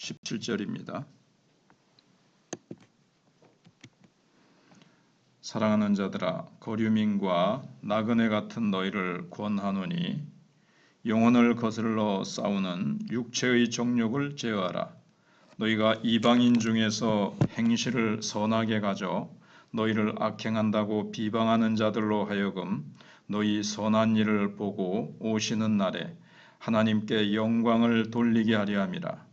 17절입니다. 사랑하는 자들아, 거류민과 나그네 같은 너희를 권하노니 영혼을 거슬러 싸우는 육체의 정욕을 제어하라. 너희가 이방인 중에서 행실을 선하게 가져 너희를 악행한다고 비방하는 자들로 하여금 너희 선한 일을 보고 오시는 날에 하나님께 영광을 돌리게 하려 함이라.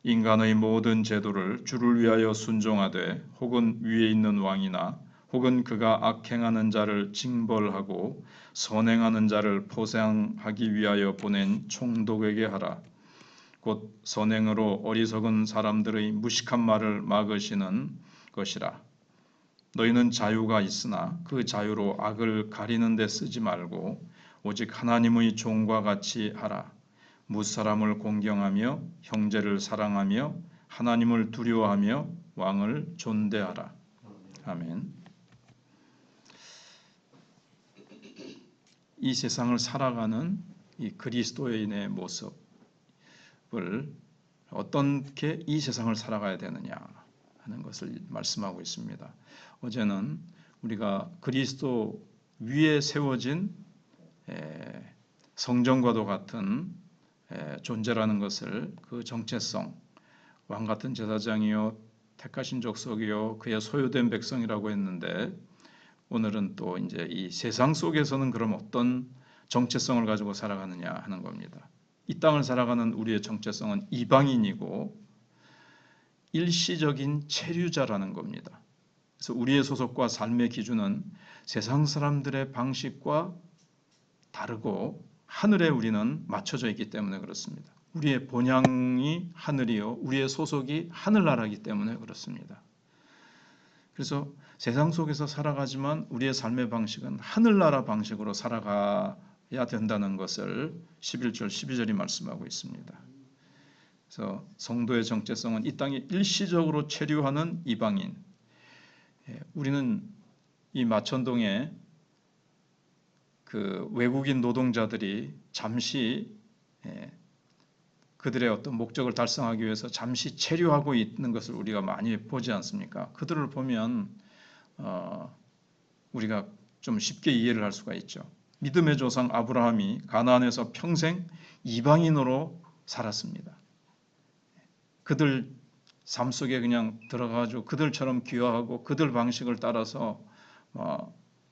인간의 모든 제도를 주를 위하여 순종하되 혹은 위에 있는 왕이나 혹은 그가 악행하는 자를 징벌하고 선행하는 자를 포상하기 위하여 보낸 총독에게 하라. 곧 선행으로 어리석은 사람들의 무식한 말을 막으시는 것이라. 너희는 자유가 있으나 그 자유로 악을 가리는 데 쓰지 말고 오직 하나님의 종과 같이 하라. 무사람을 공경하며 형제를 사랑하며 하나님을 두려워하며 왕을 존대하라. 아멘. 이 세상을 살아가는 이 그리스도인의 모습을 어떻게 이 세상을 살아가야 되느냐 하는 것을 말씀하고 있습니다. 어제는 우리가 그리스도 위에 세워진 성전과도 같은 존재라는 것을, 그 정체성, 왕 같은 제사장이요 택하신 족속이요 그의 소유된 백성이라고 했는데, 오늘은 또 이제 이 세상 속에서는 그럼 어떤 정체성을 가지고 살아가느냐 하는 겁니다. 이 땅을 살아가는 우리의 정체성은 이방인이고 일시적인 체류자라는 겁니다. 그래서 우리의 소속과 삶의 기준은 세상 사람들의 방식과 다르고 하늘에 우리는 맞춰져 있기 때문에 그렇습니다. 우리의 본향이 하늘이요 우리의 소속이 하늘나라이기 때문에 그렇습니다. 그래서 세상 속에서 살아가지만 우리의 삶의 방식은 하늘나라 방식으로 살아가야 된다는 것을 11절, 12절이 말씀하고 있습니다. 그래서 성도의 정체성은 이 땅에 일시적으로 체류하는 이방인. 우리는 이 마천동에 그 외국인 노동자들이 잠시 그들의 어떤 목적을 달성하기 위해서 잠시 체류하고 있는 것을 우리가 많이 보지 않습니까? 그들을 보면 우리가 좀 쉽게 이해를 할 수가 있죠. 믿음의 조상 아브라함이 가나안에서 평생 이방인으로 살았습니다. 그들 삶 속에 그냥 들어가가지고 그들처럼 귀화하고 그들 방식을 따라서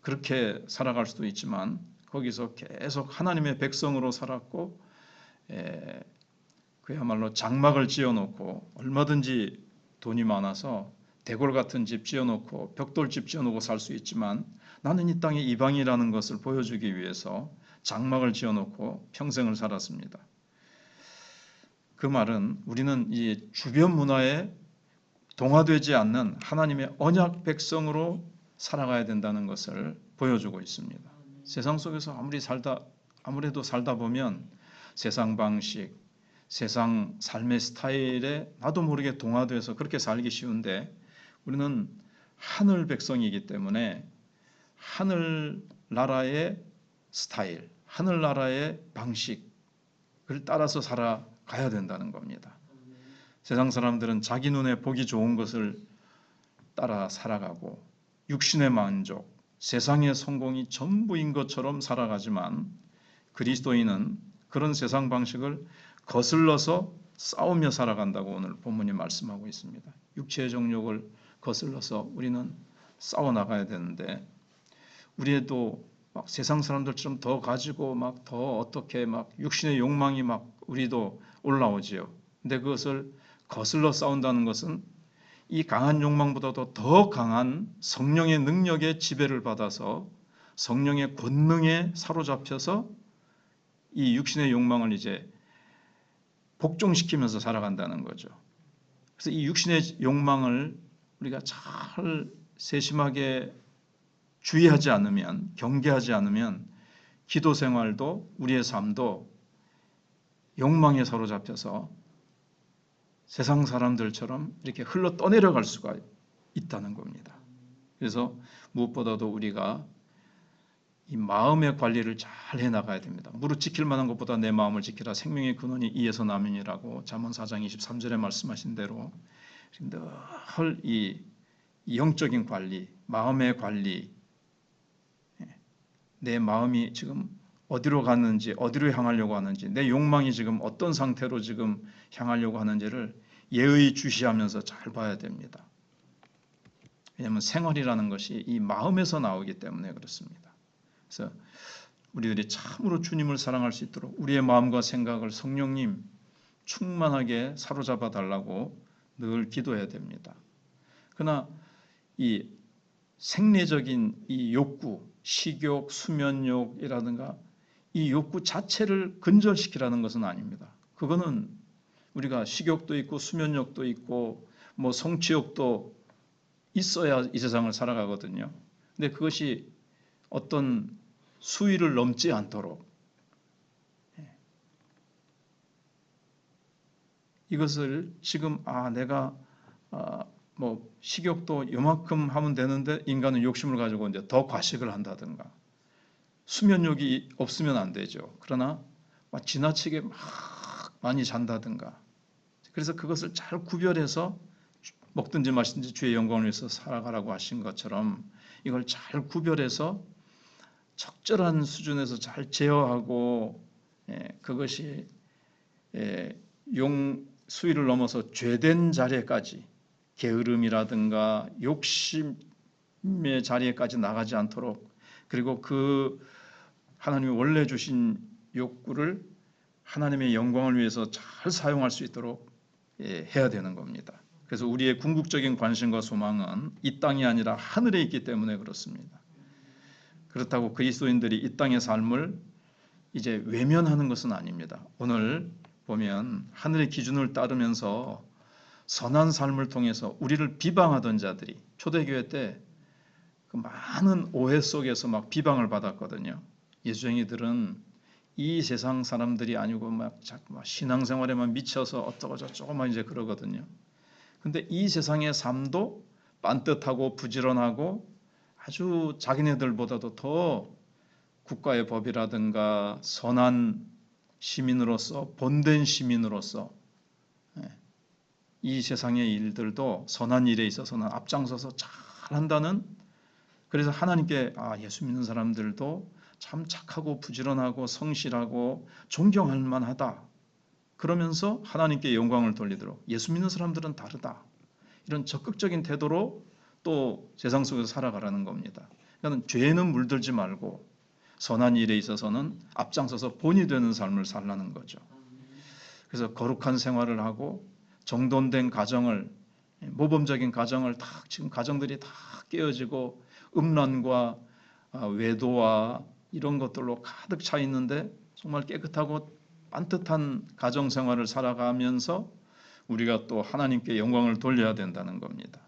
그렇게 살아갈 수도 있지만, 거기서 계속 하나님의 백성으로 살았고 그야말로 장막을 지어놓고 얼마든지 돈이 많아서 대궐 같은 집 지어놓고 벽돌집 지어놓고 살 수 있지만, 나는 이 땅에 이방이라는 것을 보여주기 위해서 장막을 지어놓고 평생을 살았습니다. 그 말은 우리는 이 주변 문화에 동화되지 않는 하나님의 언약 백성으로 살아가야 된다는 것을 보여주고 있습니다. 세상 속에서 아무래도 살다 보면 세상 방식, 세상 삶의 스타일에 나도 모르게 동화돼서 그렇게 살기 쉬운데, 우리는 하늘 백성이기 때문에 하늘나라의 스타일, 하늘나라의 방식을 따라서 살아가야 된다는 겁니다. 세상 사람들은 자기 눈에 보기 좋은 것을 따라 살아가고 육신의 만족, 세상의 성공이 전부인 것처럼 살아가지만, 그리스도인은 그런 세상 방식을 거슬러서 싸우며 살아간다고 오늘 본문이 말씀하고 있습니다. 육체의 정욕을 거슬러서 우리는 싸워나가야 되는데, 우리도 막 세상 사람들처럼 더 가지고 막 더 어떻게 막 육신의 욕망이 막 우리도 올라오지요. 근데 그것을 거슬러 싸운다는 것은 이 강한 욕망보다도 더 강한 성령의 능력에 지배를 받아서 성령의 권능에 사로잡혀서 이 육신의 욕망을 이제 복종시키면서 살아간다는 거죠. 그래서 이 육신의 욕망을 우리가 잘 세심하게 주의하지 않으면, 경계하지 않으면 기도 생활도 우리의 삶도 욕망에 사로잡혀서 세상 사람들처럼 이렇게 흘러 떠내려갈 수가 있다는 겁니다. 그래서 무엇보다도 우리가 이 마음의 관리를 잘 해나가야 됩니다. 무릇 지킬 만한 것보다 내 마음을 지키라. 생명의 근원이 이에서 나면이라고 잠언 4장 23절에 말씀하신 대로 늘 이 영적인 관리, 마음의 관리, 내 마음이 지금 어디로 가는지, 어디로 향하려고 하는지, 내 욕망이 지금 어떤 상태로 지금 향하려고 하는지를 예의주시하면서 잘 봐야 됩니다. 왜냐하면 생활이라는 것이 이 마음에서 나오기 때문에 그렇습니다. 그래서 우리들이 참으로 주님을 사랑할 수 있도록 우리의 마음과 생각을 성령님 충만하게 사로잡아 달라고 늘 기도해야 됩니다. 그러나 이 생리적인 이 욕구, 식욕, 수면욕이라든가 이 욕구 자체를 근절시키라는 것은 아닙니다. 그거는 우리가 식욕도 있고 수면욕도 있고 뭐 성취욕도 있어야 이 세상을 살아가거든요. 근데 그것이 어떤 수위를 넘지 않도록 이것을 지금 내가 뭐 식욕도 요만큼 하면 되는데 인간은 욕심을 가지고 이제 더 과식을 한다든가 수면욕이 없으면 안 되죠. 그러나 막 지나치게 막 많이 잔다든가 그래서 그것을 잘 구별해서 먹든지 마시든지 주의 영광을 위해서 살아가라고 하신 것처럼 이걸 잘 구별해서 적절한 수준에서 잘 제어하고 그것이 수위를 넘어서 죄된 자리에까지 게으름이라든가 욕심의 자리에까지 나가지 않도록 그리고 그 하나님이 원래 주신 욕구를 하나님의 영광을 위해서 잘 사용할 수 있도록 해야 되는 겁니다. 그래서 우리의 궁극적인 관심과 소망은 이 땅이 아니라 하늘에 있기 때문에 그렇습니다. 그렇다고 그리스도인들이 이 땅의 삶을 이제 외면하는 것은 아닙니다. 오늘 보면 하늘의 기준을 따르면서 선한 삶을 통해서 우리를 비방하던 자들이 초대교회 때 그 많은 오해 속에서 막 비방을 받았거든요. 예수쟁이들은 이 세상 사람들이 아니고 막 신앙생활에만 미쳐서 어쩌고 저쩌고 막 이제 그러거든요. 근데 이 세상의 삶도 반듯하고 부지런하고 아주 자기네들보다도 더 국가의 법이라든가 선한 시민으로서 본된 시민으로서 이 세상의 일들도 선한 일에 있어서는 앞장서서 잘 한다는 그래서 하나님께 예수 믿는 사람들도 참 착하고 부지런하고 성실하고 존경할 만하다. 그러면서 하나님께 영광을 돌리도록 예수 믿는 사람들은 다르다. 이런 적극적인 태도로 또 세상 속에서 살아가라는 겁니다. 그러니까 죄에는 물들지 말고 선한 일에 있어서는 앞장서서 본이 되는 삶을 살라는 거죠. 그래서 거룩한 생활을 하고 정돈된 가정을 모범적인 가정을 지금 가정들이 다 깨어지고 음란과 외도와 이런 것들로 가득 차 있는데 정말 깨끗하고 반듯한 가정 생활을 살아가면서 우리가 또 하나님께 영광을 돌려야 된다는 겁니다.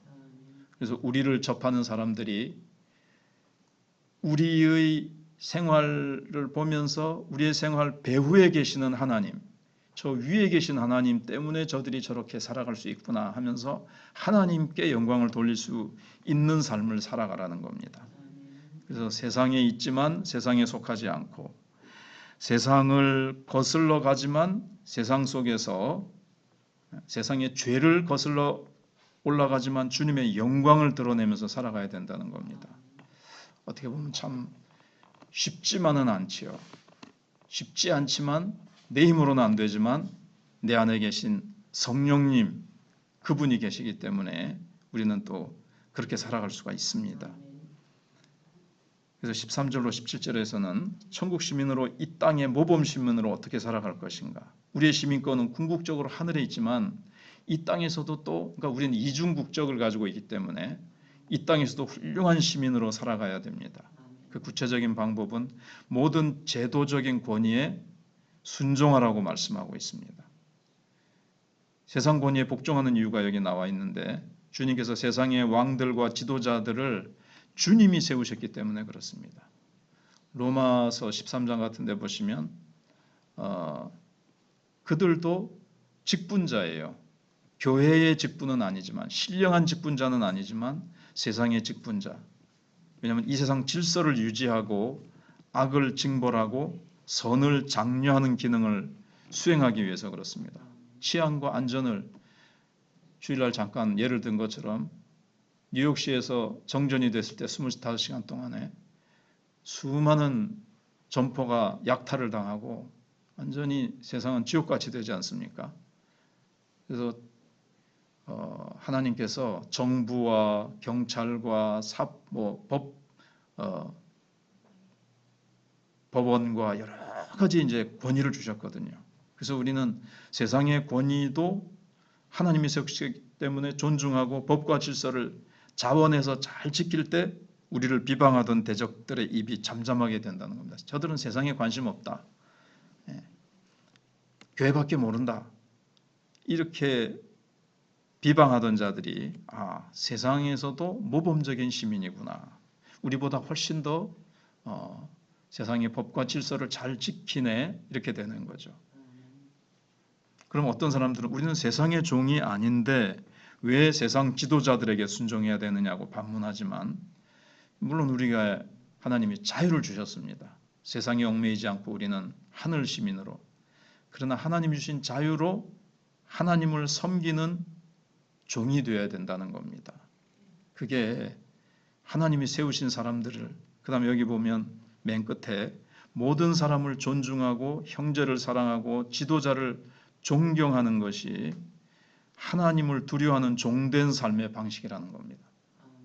그래서 우리를 접하는 사람들이 우리의 생활을 보면서 우리의 생활 배후에 계시는 하나님, 저 위에 계신 하나님 때문에 저들이 저렇게 살아갈 수 있구나 하면서 하나님께 영광을 돌릴 수 있는 삶을 살아가라는 겁니다. 그래서 세상에 있지만 세상에 속하지 않고 세상을 거슬러 가지만 세상 속에서 세상의 죄를 거슬러 올라가지만 주님의 영광을 드러내면서 살아가야 된다는 겁니다. 어떻게 보면 참 쉽지만은 않지요. 쉽지 않지만 내 힘으로는 안 되지만 내 안에 계신 성령님 그분이 계시기 때문에 우리는 또 그렇게 살아갈 수가 있습니다. 그래서 13절로 17절에서는 천국 시민으로 이 땅의 모범 시민으로 어떻게 살아갈 것인가. 우리의 시민권은 궁극적으로 하늘에 있지만 이 땅에서도 또 그러니까 우리는 이중 국적을 가지고 있기 때문에 이 땅에서도 훌륭한 시민으로 살아가야 됩니다. 그 구체적인 방법은 모든 제도적인 권위에 순종하라고 말씀하고 있습니다. 세상 권위에 복종하는 이유가 여기 나와 있는데 주님께서 세상의 왕들과 지도자들을 주님이 세우셨기 때문에 그렇습니다. 로마서 13장 같은 데 보시면 그들도 직분자예요. 교회의 직분은 아니지만 신령한 직분자는 아니지만 세상의 직분자. 왜냐하면 이 세상 질서를 유지하고 악을 징벌하고 선을 장려하는 기능을 수행하기 위해서 그렇습니다. 치안과 안전을 주일날 잠깐 예를 든 것처럼 뉴욕시에서 정전이 됐을 때 25시간 동안에 수많은 점포가 약탈을 당하고 완전히 세상은 지옥같이 되지 않습니까? 그래서 하나님께서 정부와 경찰과 법원과 여러 가지 이제 권위를 주셨거든요. 그래서 우리는 세상의 권위도 하나님이 세우시기 때문에 존중하고 법과 질서를 자원해서 잘 지킬 때 우리를 비방하던 대적들의 입이 잠잠하게 된다는 겁니다. 저들은 세상에 관심 없다. 교회밖에 모른다. 이렇게 비방하던 자들이 세상에서도 모범적인 시민이구나. 우리보다 훨씬 더 세상의 법과 질서를 잘 지키네. 이렇게 되는 거죠. 그럼 어떤 사람들은 우리는 세상의 종이 아닌데 왜 세상 지도자들에게 순종해야 되느냐고 반문하지만 물론 우리가 하나님이 자유를 주셨습니다. 세상에 얽매이지 않고 우리는 하늘 시민으로. 그러나 하나님이 주신 자유로 하나님을 섬기는 종이 되어야 된다는 겁니다. 그게 하나님이 세우신 사람들을 그 다음에 여기 보면 맨 끝에 모든 사람을 존중하고 형제를 사랑하고 지도자를 존경하는 것이 하나님을 두려워하는 종된 삶의 방식이라는 겁니다.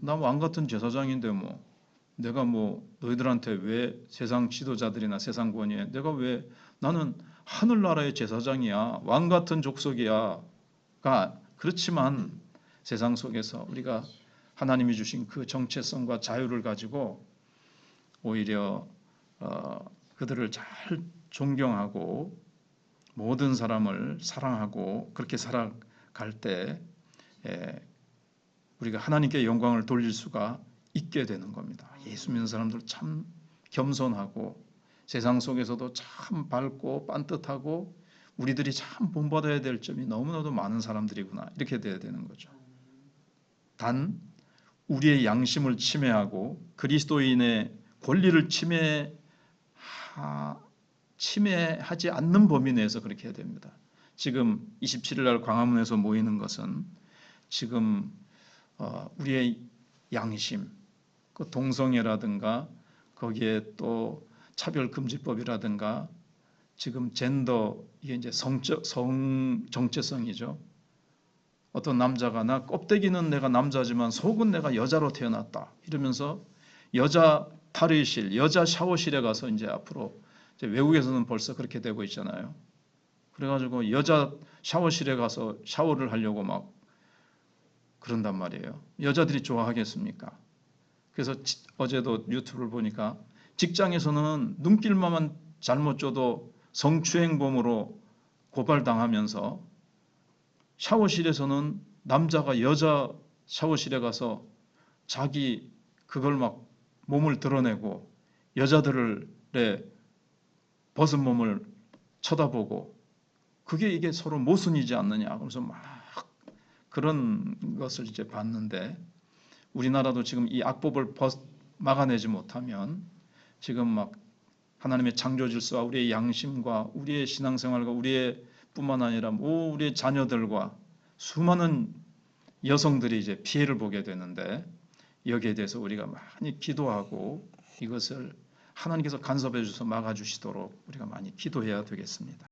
나 왕 같은 제사장인데 내가 너희들한테 왜 세상 지도자들이나 세상 권위에 내가 왜 나는 하늘나라의 제사장이야. 왕 같은 족속이야. 그렇지만 세상 속에서 우리가 하나님이 주신 그 정체성과 자유를 가지고 오히려 그들을 잘 존경하고 모든 사람을 사랑하고 그렇게 살아갈 때 우리가 하나님께 영광을 돌릴 수가 있게 되는 겁니다. 예수 믿는 사람들 참 겸손하고 세상 속에서도 참 밝고 반듯하고 우리들이 참 본받아야 될 점이 너무나도 많은 사람들이구나 이렇게 돼야 되는 거죠. 단 우리의 양심을 침해하고 그리스도인의 권리를 침해하지 않는 범위 내에서 그렇게 해야 됩니다. 지금 27일 날 광화문에서 모이는 것은 지금 우리의 양심, 그 동성애라든가 거기에 또 차별금지법이라든가 지금 젠더 이게 이제 성 정체성이죠. 어떤 남자가 나 껍데기는 내가 남자지만 속은 내가 여자로 태어났다 이러면서 여자 탈의실, 여자 샤워실에 가서 이제 앞으로 이제 외국에서는 벌써 그렇게 되고 있잖아요. 그래가지고 여자 샤워실에 가서 샤워를 하려고 막 그런단 말이에요. 여자들이 좋아하겠습니까? 그래서 어제도 유튜브를 보니까 직장에서는 눈길만 잘못 줘도 성추행범으로 고발당하면서 샤워실에서는 남자가 여자 샤워실에 가서 자기 그걸 막 몸을 드러내고 여자들의 벗은 몸을 쳐다보고 그게 이게 서로 모순이지 않느냐. 그래서 막 그런 것을 이제 봤는데 우리나라도 지금 이 악법을 막아내지 못하면 지금 막 하나님의 창조 질서와 우리의 양심과 우리의 신앙생활과 우리의 뿐만 아니라 우리의 자녀들과 수많은 여성들이 이제 피해를 보게 되는데 여기에 대해서 우리가 많이 기도하고 이것을 하나님께서 간섭해 주셔서 막아주시도록 우리가 많이 기도해야 되겠습니다.